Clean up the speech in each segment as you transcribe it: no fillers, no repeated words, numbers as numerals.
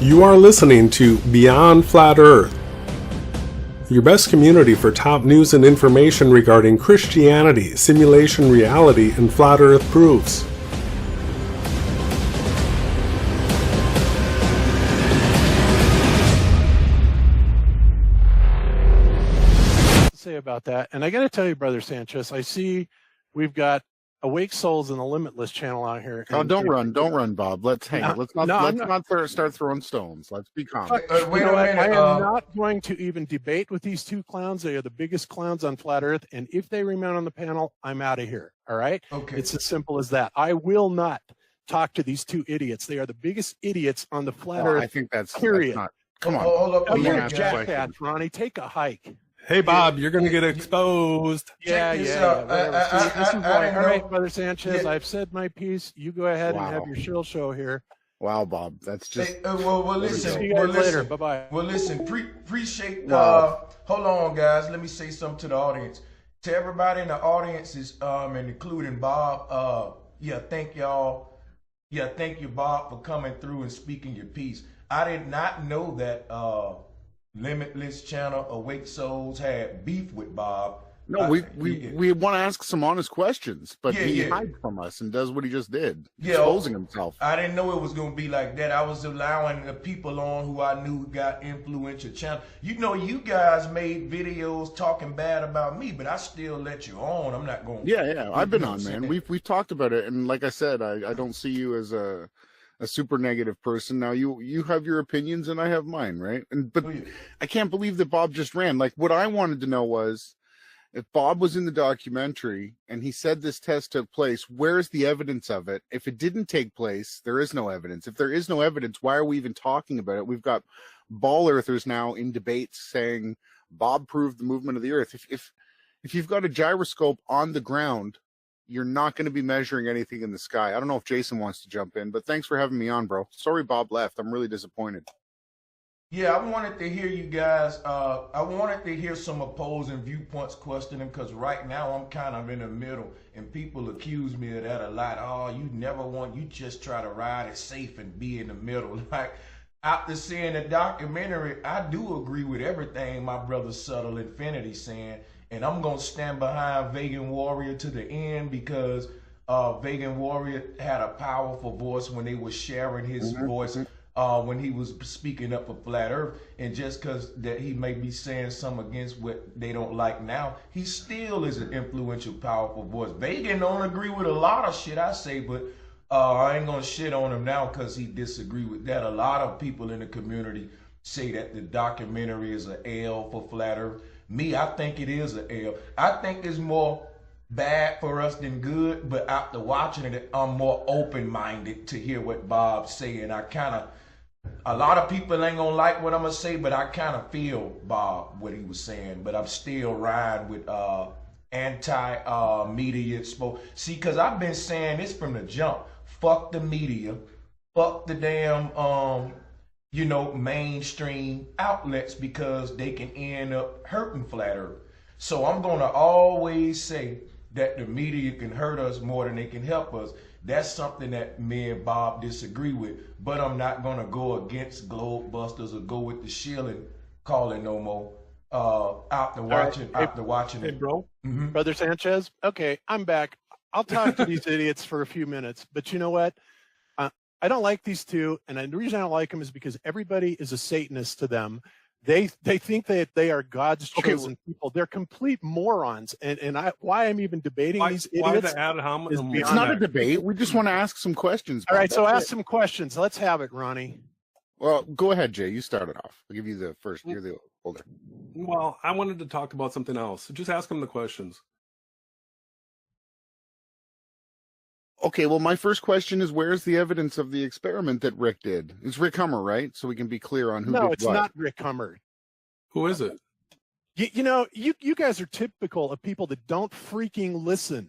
You are listening to Beyond Flat Earth, your best community for top news and information regarding Christianity, simulation reality, and flat earth proofs. Say about that, and I got to tell you, Brother Sanchez, I see we've got Awake Souls in the Limitless channel out here. Oh, don't run, Bob. Let's hang it. Let's not start throwing stones. Let's be calm. Wait a minute. I am not going to even debate with these two clowns. They are the biggest clowns on flat Earth, and if they remain on the panel, I'm out of here. All right? Okay. It's as simple as that. I will not talk to these two idiots. They are the biggest idiots on the flat Earth. I think that's period. Not, come on. Hold up, jackass, Ronnie. Take a hike. Hey, Bob, you're going to get exposed. Yeah. This is why. All right, Brother Sanchez, I've said my piece. You go ahead and have your shill show here. Wow, Bob, that's just. Hey, listen. See you guys later. Bye-bye. Well, listen, appreciate. Hold on, guys. Let me say something to the audience. To everybody in the audience, and including Bob. Thank y'all. Yeah, thank you, Bob, for coming through and speaking your piece. I did not know that. Limitless channel, Awake Souls had beef with Bob. No, we want to ask some honest questions, but he hides from us and does what he just did, exposing himself. I didn't know it was going to be like that. I was allowing the people on who I knew got influential channel. You know, you guys made videos talking bad about me, but I still let you on. I'm not going. Yeah. I've been on, man. We've talked about it, and like I said, I don't see you as a super negative person. Now you have your opinions and I have mine, right? But I can't believe that Bob just ran. Like, what I wanted to know was, if Bob was in the documentary and he said this test took place, where's the evidence of it? If it didn't take place, there is no evidence. If there is no evidence, why are we even talking about it? We've got ball earthers now in debates saying Bob proved the movement of the earth. If you've got a gyroscope on the ground, you're not going to be measuring anything in the sky. I don't know if Jason wants to jump in, but thanks for having me on, bro. Sorry Bob left. I'm really disappointed. Yeah, I wanted to hear you guys. I wanted to hear some opposing viewpoints questioning, because right now I'm kind of in the middle, and people accuse me of that a lot. Oh, you just try to ride it safe and be in the middle. Like, after seeing the documentary, I do agree with everything my brother Subtle Infinity saying. And I'm going to stand behind Vegan Warrior to the end, because Vegan Warrior had a powerful voice when they were sharing his voice when he was speaking up for Flat Earth. And just because that he may be saying something against what they don't like now, he still is an influential, powerful voice. Vegan don't agree with a lot of shit I say, but I ain't going to shit on him now because he disagree with that. A lot of people in the community say that the documentary is an L for Flat Earth. Me, I think it is an L. I think it's more bad for us than good, but after watching it, I'm more open-minded to hear what Bob's saying. A lot of people ain't gonna like what I'm gonna say, but I kind of feel Bob, what he was saying, but I'm still riding with anti-media exposure. See, because I've been saying this from the jump. Fuck the media. Fuck the damn mainstream outlets, because they can end up hurting Flat Earth. So I'm going to always say that the media can hurt us more than they can help us. That's something that me and Bob disagree with, but I'm not going to go against Globebusters or go with the SHILLS and call it no more after watching Hey, it. bro, Brother Sanchez, okay, I'm back. I'll talk to these idiots for a few minutes, but you know what? I don't like these two, and the reason I don't like them is because everybody is a Satanist to them. They think that they are God's chosen people. They're complete morons, and why I'm even debating these idiots. It's not a debate. We just want to ask some questions. All right, so ask some questions. Let's have it, Ronnie. Well, go ahead, Jay. You started off. I'll give you the first. You're the older. Well, I wanted to talk about something else. Just ask them the questions. Okay, well, my first question is, where's the evidence of the experiment that Rick did? It's Rick Hummer, right? So we can be clear on who did what. No, it's not Rick Hummer. Who is it? You guys are typical of people that don't freaking listen.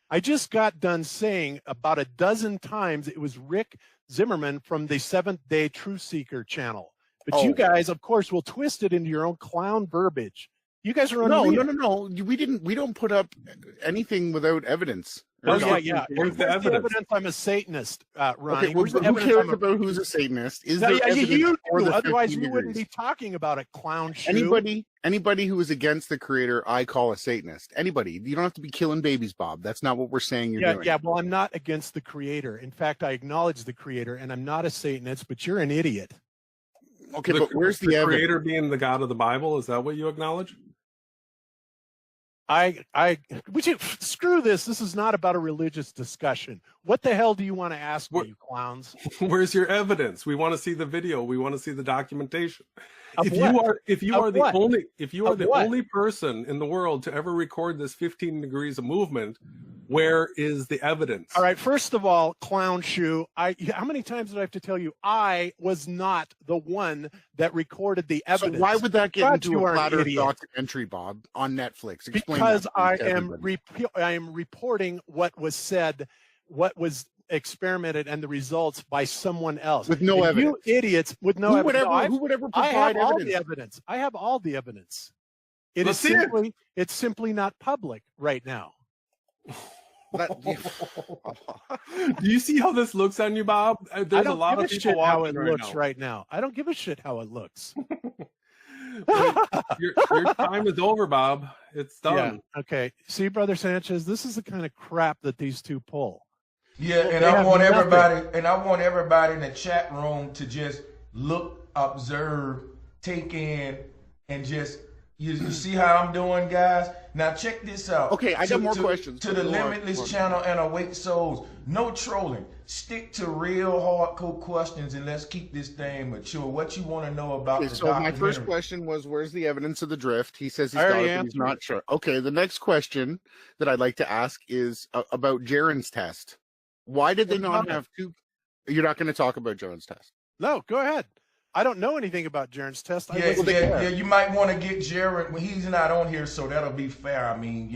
I just got done saying about a dozen times it was Rick Zimmerman from the Seventh Day Truth Seeker channel. But you guys, of course, will twist it into your own clown verbiage. You guys are unreal. No. We don't put up anything without evidence. Oh yeah. Where's the evidence? I'm a Satanist, Ronnie. Okay, well, who cares about who's a Satanist? Is there evidence you for do. the Otherwise, 15 you wouldn't degrees? be talking about it, clown shoe. Anybody who is against the creator, I call a Satanist. Anybody. You don't have to be killing babies, Bob. That's not what we're saying you're doing. Yeah, well, I'm not against the creator. In fact, I acknowledge the creator, and I'm not a Satanist, but you're an idiot. Okay, but where's the evidence? Creator being the God of the Bible? Is that what you acknowledge? Would you screw this? This is not about a religious discussion. What the hell do you want to ask me, you clowns? Where's your evidence? We want to see the video. We want to see the documentation. Of If what? you are the what? only person in the world to ever record this 15 degrees of movement, where is the evidence? All right, first of all, clown shoe, how many times did I have to tell you I was not the one that recorded the evidence? So why would that get into a flat Earth idiot. documentary, Bob, on Netflix? Explain Because that I to am everybody. reporting what was said, what was experimented, and the results by someone else. With no evidence. You idiots with no evidence. Who would ever I have provide all evidence? the evidence. I have all the evidence. Let's see it. It's simply not public right now. Do you see how this looks on you, Bob? There's a lot of people how watching it right looks now. right now. I don't give a shit how it looks. Your time is over, Bob. It's done. Yeah. Okay. See, Brother Sanchez, this is the kind of crap that these two pull. Yeah, and I want everybody in the chat room to just look, observe, take in, and just you see how I'm doing, guys. Now check this out. Okay, I got more questions. To the Limitless channel and Awake Souls. No trolling. Stick to real hardcore questions and let's keep this thing mature. What you want to know about the so my first documentary? question was, where's the evidence of the drift? He says he's I got already it, but he's answered not sure. Okay, the next question that I'd like to ask is about Jaren's test. Why did they not have two? You're not going to talk about Jaren's test. No, go ahead. I don't know anything about Jaren's test. Yeah, you might want to get Jaren when he's not on here, so that'll be fair. I mean,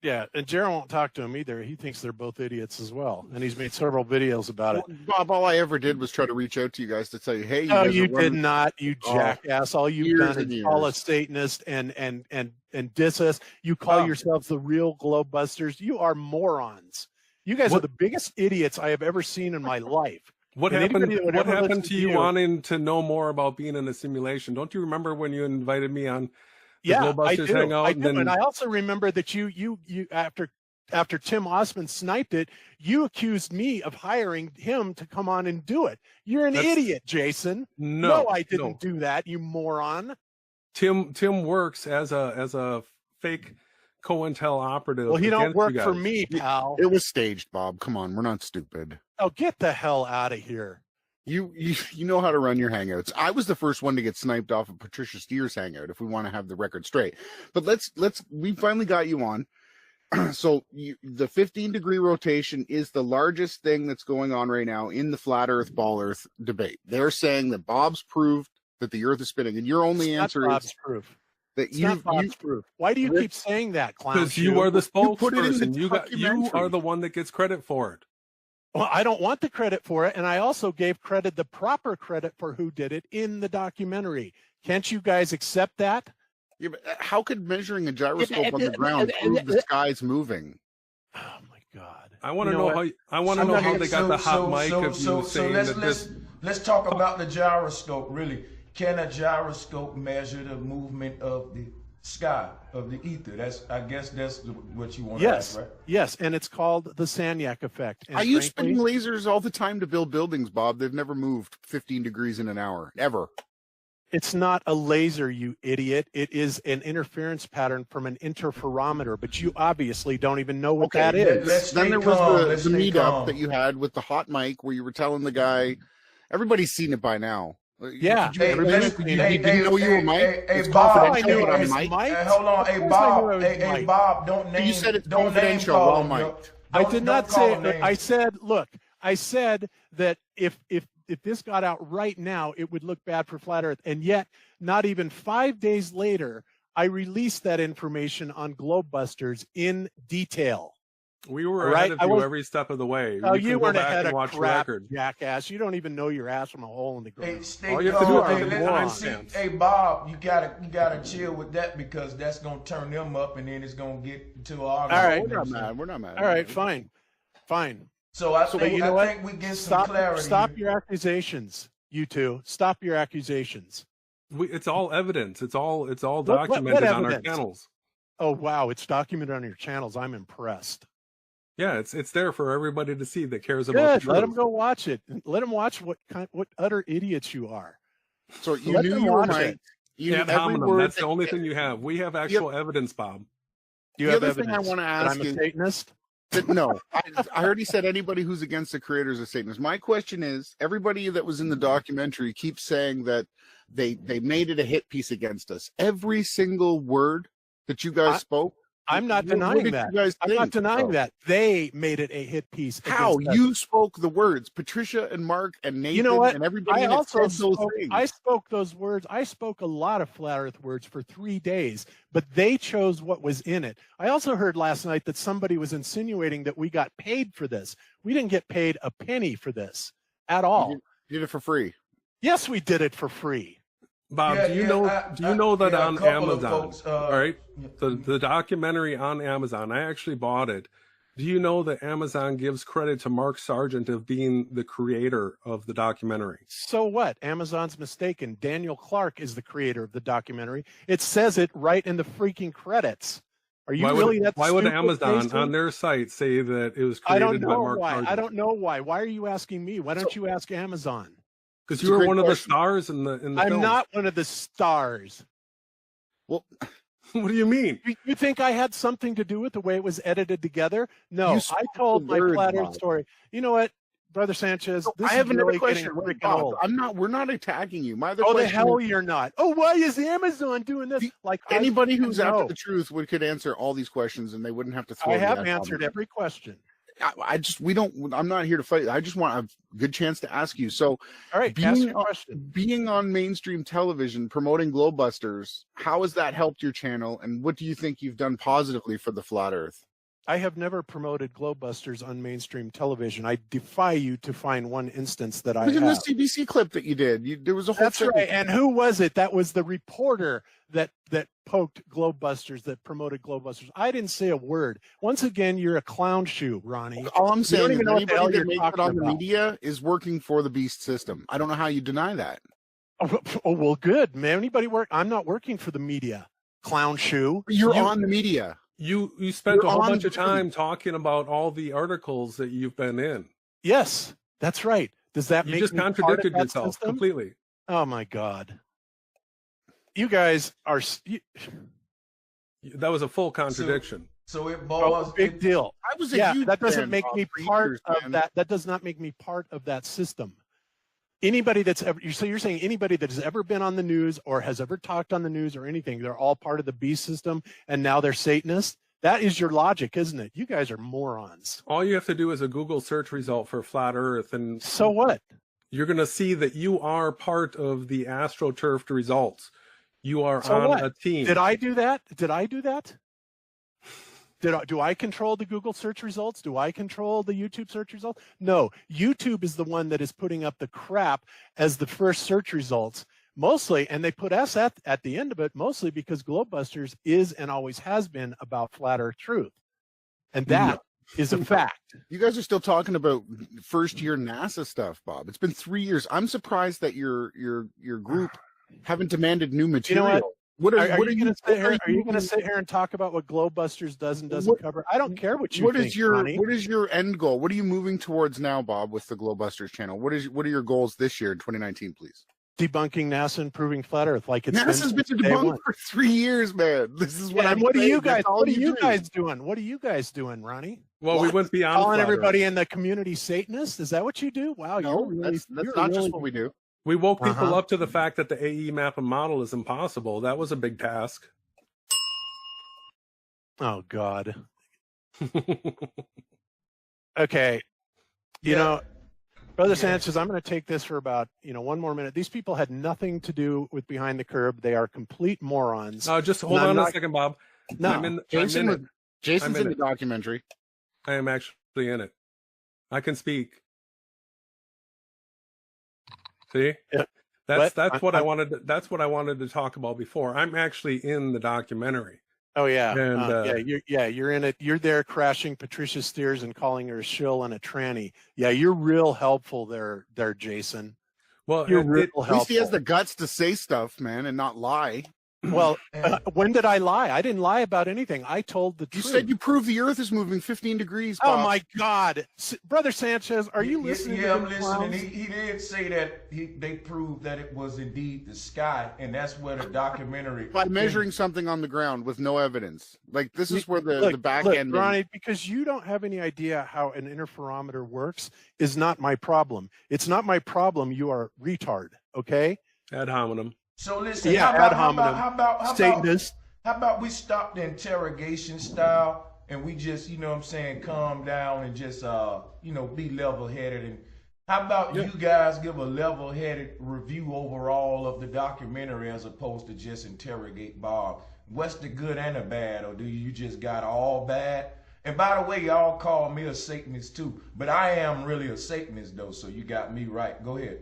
Yeah, and Jaren won't talk to him either. He thinks they're both idiots as well, and he's made several videos about it. Bob, all I ever did was try to reach out to you guys to tell you, hey, No, guys you are did running- not, you jackass. All you've years done and is call years. us Satanist and diss us. You call yourselves the real Globebusters. You are morons. You guys are the biggest idiots I have ever seen in my life. What And happened? anybody that would What ever happened listen to you wanting to know more about being in a simulation? Don't you remember when you invited me on the Yeah, I Globebusters do. hangout? I do. And I also remember that you after Tim Osman sniped it, you accused me of hiring him to come on and do it. You're an idiot, Jason. No, I didn't do that, you moron. Tim works as a fake COINTEL operative. Well, he don't against work you for guys. me, pal. It was staged, Bob. Come on, we're not stupid. Oh, get the hell out of here. You know how to run your hangouts. I was the first one to get sniped off of Patricia Steer's hangout, if we want to have the record straight. But we finally got you on. So the 15-degree rotation is the largest thing that's going on right now in the flat Earth, ball Earth debate. They're saying that Bob's proved that the Earth is spinning, and your only answer is Bob's proof. that It's not Bob's proof. Why do you keep saying that, clown? Because you are the put it in spokesperson. the You documentary. are the one that gets credit for it. Well, I don't want the credit for it, and I also gave the proper credit for who did it in the documentary. Can't you guys accept that? Yeah, but how could measuring a gyroscope on the ground prove the sky's moving? Oh my God! I want to know how they got the hot mic of you saying that this. Let's talk about the gyroscope. Really, can a gyroscope measure the movement of the sky, of the ether? I guess that's what you want to ask, right? Yes, and it's called the Sagnac effect. And I use spinning lasers all the time to build buildings, Bob. They've never moved 15 degrees in an hour, ever. It's not a laser, you idiot. It is an interference pattern from an interferometer, but you obviously don't even know what that is. Then there was the meetup that you had with the hot mic where you were telling the guy, everybody's seen it by now. Yeah. You didn't know you were Mike? Hey, Bob. Hold on. Hey, Bob, don't name. You said it's don't confidential name while call him, Mike. I did not call say him it. names. I said, look, I said that if this got out right now, it would look bad for Flat Earth. And yet, not even 5 days later, I released that information on Globebusters in detail. We were Right? ahead of you every step of the way. Oh, You you can go weren't back ahead and of watch the crap, record. jackass. You don't even know your ass from a hole in the Hey, ground. stay All you have to do are hey, the let- morons. see, hey, Bob, you gotta chill with that because that's gonna turn them up, and then it's gonna get to our. All right. We're not mad. We're not mad. All right, fine. So I think you know what? we get some clarity. Stop here. your accusations, you two. Stop your accusations. It's all evidence. It's all What documented on our evidence? channels. Oh wow, it's documented on your channels. I'm impressed. Yeah, it's there for everybody to see that cares about Good. the Let them truth. go watch it. Let them watch what utter idiots you are. So you Let knew them you were watch my. it. You knew Ad every hominem. word That's the that- only thing you have. We have actual evidence, Bob. Do you The have other thing I evidence wanna that ask I'm a is- Satanist? No, I already said anybody who's against the creators of Satanist. My question is, everybody that was in the documentary keeps saying that they made it a hit piece against us. Every single word that you guys spoke. I'm not what denying did that. You guys I'm not think? denying that. They made it a hit piece. How? against us. You spoke the words. Patricia and Mark and Nathan You know what? and everybody I in it also said those spoke, things. I spoke those words. I spoke a lot of flat earth words for 3 days, but they chose what was in it. I also heard last night that somebody was insinuating that we got paid for this. We didn't get paid a penny for this at all. You did it for free. Yes, we did it for free. Bob, Yeah, do you yeah, know that a on couple of Amazon, folks, all right, the documentary on Amazon, I actually bought it. Do you know that Amazon gives credit to Mark Sargent of being the creator of the documentary? So what? Amazon's mistaken. Daniel Clark is the creator of the documentary. It says it right in the freaking credits. Are you really that Why would stupid, Amazon Jason? on their site say that it was I don't created by know Mark why. Sargent? I don't know why. Why are you asking me? Why don't you ask Amazon? Because It's you a were great one of the question. stars in the I'm film. not one of the stars. Well, What do you mean? You think I had something to do with the way it was edited together? No, You I spoke told the my words, flat earth Bob. story. You know what, Brother Sanchez? so This I have is another really question. getting freaking Bob, old. we're not attacking you. My other Oh, the question hell is, you're not. Oh, why is Amazon doing this? Like anybody who's after know. the truth could answer all these questions and they wouldn't have to throw I the have ad answered hominem. every question. I'm not here to fight. I just want a good chance to ask you. So All right, ask your question. being on mainstream television, promoting Globebusters, how has that helped your channel? And what do you think you've done positively for the flat earth? I have never promoted Globebusters on mainstream television. I defy you to find one instance that I Look at have. the CBC clip that you did. There was a whole That's thing. right. And who was it? That was the reporter that poked Globebusters, that promoted Globebusters. I didn't say a word. Once again, you're a clown shoe, Ronnie. All I'm You saying don't is even know what the hell anybody you're that makes it talking on the about. media is working for the beast system. I don't know how you deny that. Oh, well, good, man. Anybody work? I'm not working for the media, clown shoe. You're on the media. You spent You're a whole on bunch of Zoom. time talking about all the articles that you've been in. Yes, that's right. Does that You make just me part of contradicted that yourself system? completely. Oh my God. You guys are That was a full contradiction. So it boils. big deal. I was a Yeah, huge that doesn't fan, make Bob, me for part years, of man. that. That does not make me part of that system. Anybody that's ever, so you're saying anybody that has ever been on the news or has ever talked on the news or anything, they're all part of the beast system and now they're Satanists? That is your logic, isn't it? You guys are morons. All you have to do is a Google search result for flat Earth, and So what? you're going to see that you are part of the AstroTurfed results. You are So on what? a team. Did I do that? Did I do that? Do I control the Google search results? Do I control the YouTube search results? No, YouTube is the one that is putting up the crap as the first search results, mostly, and they put us at the end of it, mostly because Globebusters is and always has been about flat Earth truth. And that is a fact. You guys are still talking about first year NASA stuff, Bob. It's been 3 years. I'm surprised that your group haven't demanded new material. You know what? What Are you going you- to sit here and talk about what Globebusters does and doesn't cover? I don't care what you What think, is your Ronnie. what is your end goal? What are you moving towards now, Bob, with the Globebusters channel? What are your goals this year in 2019, please? Debunking NASA and proving flat Earth like it's NASA's been since day debunked one. for 3 years, man. This is what Yeah, I'm and what are saying. you guys? That's all What are you you do. guys doing? What are you guys doing, Ronnie? Well, we went beyond Calling flat everybody Earth. in the community Satanist? Is that what you do? Wow, No, you're really, that's you're not really, just what we do. We woke people Uh-huh. up to the fact that the AE map and model is impossible. That was a big task. Oh God. Okay. You Yeah. know, Brother Yeah. Sanchez, I'm going to take this for about, one more minute. These people had nothing to do with Behind the Curb. They are complete morons. Just hold And I'm on a not- second, Bob. No. I'm in Jason's it. in the documentary. I am actually in it. I can speak. See? Yeah. That's what I wanted. That's what I wanted to talk about before. I'm actually in the documentary. Oh yeah, And you're in it. You're there crashing Patricia Steers and calling her a shill and a tranny. Yeah, you're real helpful there, Jason. well, You're real At least helpful. he has the guts to say stuff, man, and not lie. Well, when did I lie? I didn't lie about anything. I told the You truth. said you proved the Earth is moving 15 degrees. Oh Bob. my God, Brother Sanchez, are you listening? Yeah, to I'm these listening. clowns? He did say that they proved that it was indeed the sky, and that's where the documentary. By measuring something on the ground with no evidence. Like, this is where the back end. Ronnie, because you don't have any idea how an interferometer works, is not my problem. It's not my problem. You are retard. Okay. ad hominem. So listen, Yeah, how ad hominem. about Satanist. how about we stop the interrogation style and we just, you know what I'm saying, calm down and just be level-headed, and how about you guys give a level-headed review overall of the documentary as opposed to just interrogate Bob? What's the good and the bad, or do you just got all bad? And by the way, y'all call me a Satanist too, but I am really a Satanist though, so you got me right. Go ahead.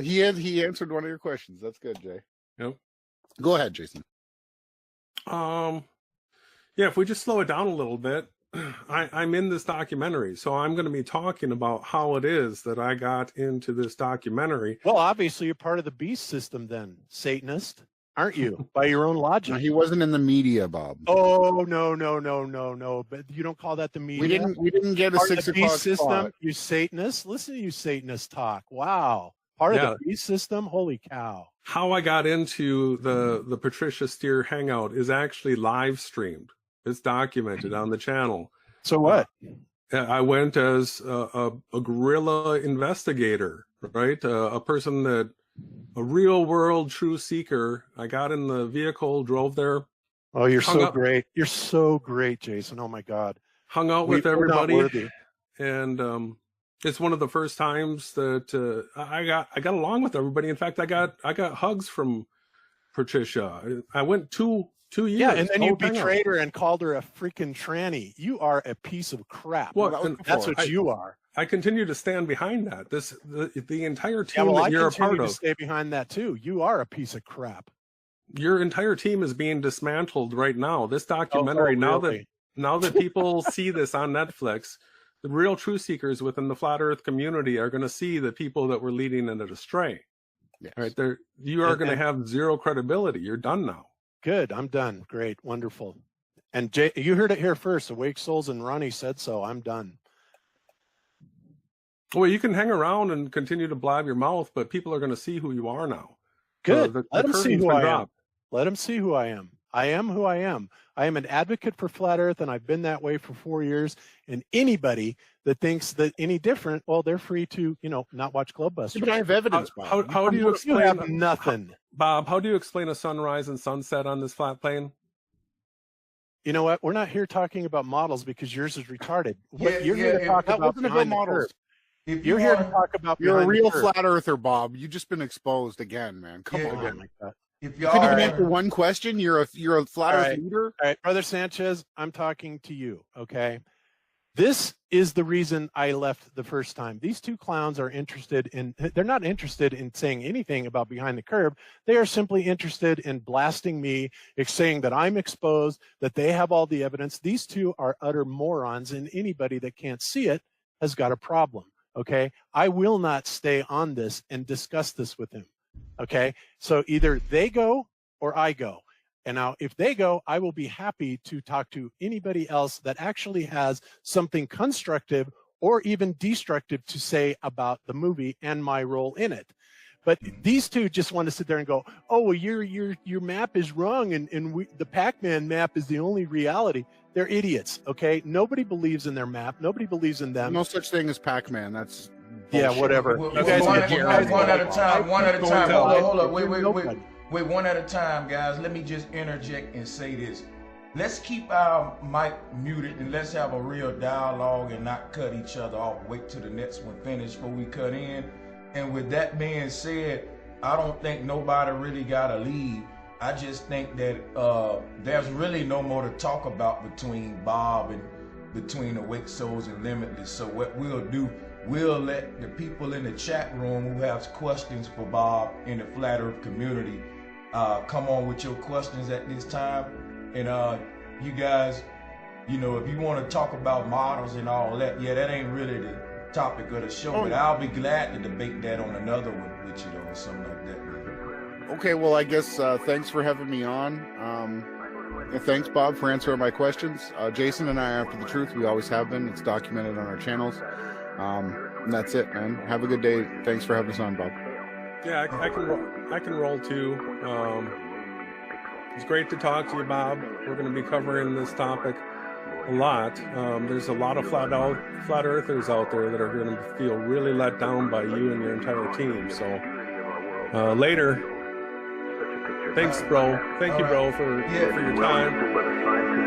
He answered one of your questions. That's good, Jay. Yep. Go ahead, Jason. Yeah, if we just slow it down a little bit, I'm in this documentary, so I'm going to be talking about how it is that I got into this documentary. Well, obviously you're part of the beast system then, Satanist, aren't you? By your own logic. No, he wasn't in the media, Bob. Oh no! But you don't call that the media. We didn't get a Part of 6 the o'clock beast system. spot. You Satanists, listen to you Satanists talk. Wow, part of Yeah. the beast system. Holy cow! How I got into the Patricia Steer hangout is actually live streamed. It's documented on the channel. So what? I went as a guerrilla investigator, right? A person that, a real world true seeker. I got in the vehicle, drove there, Oh, you're Hung so up. great. You're so great, Jason. Oh my God. hung out with We're not everybody, worthy. and it's one of the first times that I got along with everybody. In fact, I got hugs from Patricia. I went two years. Yeah, and then you whole hangout. betrayed her and called her a freaking tranny. You are a piece of crap. Well, that was and That's before. what you are. I continue to stand behind that. The entire Yeah, team well, I that you're a continue part to of, stay behind that too. You are a piece of crap. your entire team is being dismantled right now. This documentary, really? now that people see this on Netflix, the real truth seekers within the flat Earth community are going to see the people that were leading it astray. Yes. Right there, you are going to have zero credibility. You're done now. Good. I'm done. Great. Wonderful. And Jay, you heard it here first. Awake Souls and Ronnie said so. I'm done. Well, you can hang around and continue to blab your mouth, but people are going to see who you are now. Good. The Let them see curtain's who been I am. dropped. Let them see who I am. I am who I am. I am an advocate for flat Earth, and I've been that way for 4 years. And anybody that thinks that any different, well, they're free to, not watch Globebusters. But I have evidence, Bob. How do you You explain have nothing. Bob, how do you explain a sunrise and sunset on this flat plane? You know what? We're not here talking about models because yours is retarded. Yeah, You're here to yeah, talk that about wasn't about behind the models. curve. If You're here to wanna- talk about You're a behind the real curve. flat earther, Bob. You've just been exposed again, man. Come Yeah, on. Oh my God. If You couldn't even y'all answer one question. You're a flat All earth right. leader. All right, Brother Sanchez, I'm talking to you, okay? This is the reason I left the first time. These two clowns are they're not interested in saying anything about behind the curve. They are simply interested in blasting me, saying that I'm exposed, that they have all the evidence. These two are utter morons, and anybody that can't see it has got a problem, okay? I will not stay on this and discuss this with him, okay? So either they go or I go. And now if they go, I will be happy to talk to anybody else that actually has something constructive or even destructive to say about the movie and my role in it. But these two just want to sit there and go, oh, well, your map is wrong, and the Pac-Man map is the only reality. They're idiots, okay? Nobody believes in their map. Nobody believes in them. No such thing as Pac-Man. That's Yeah, bullshit. whatever. One You guys one get your one at a time. One at a time. Hold up. Wait. Nobody. Wait, one at a time, guys. Let me just interject and say this. Let's keep our mic muted and let's have a real dialogue and not cut each other off. Wait till the next one finish before we cut in. And with that being said, I don't think nobody really got to leave. I just think that there's really no more to talk about between Bob and between Awake Souls and Limitless. So what we'll do, we'll let the people in the chat room who have questions for Bob in the Flat Earth community come on with your questions at this time. And you guys, you know, if you want to talk about models and all that, yeah, that ain't really the topic of the show, but I'll be glad to debate that on another one with you, though, or something like that. Okay, well, I guess thanks for having me on. And thanks, Bob, for answering my questions. Jason and I are after the truth. We always have been. It's documented on our channels. And that's it, man. Have a good day. Thanks for having us on, Bob. Yeah, I can roll too. It's great to talk to you, Bob. We're going to be covering this topic a lot. There's a lot of flat earthers out there that are going to feel really let down by you and your entire team. So later. Thanks, bro. Thank you, bro, for your time.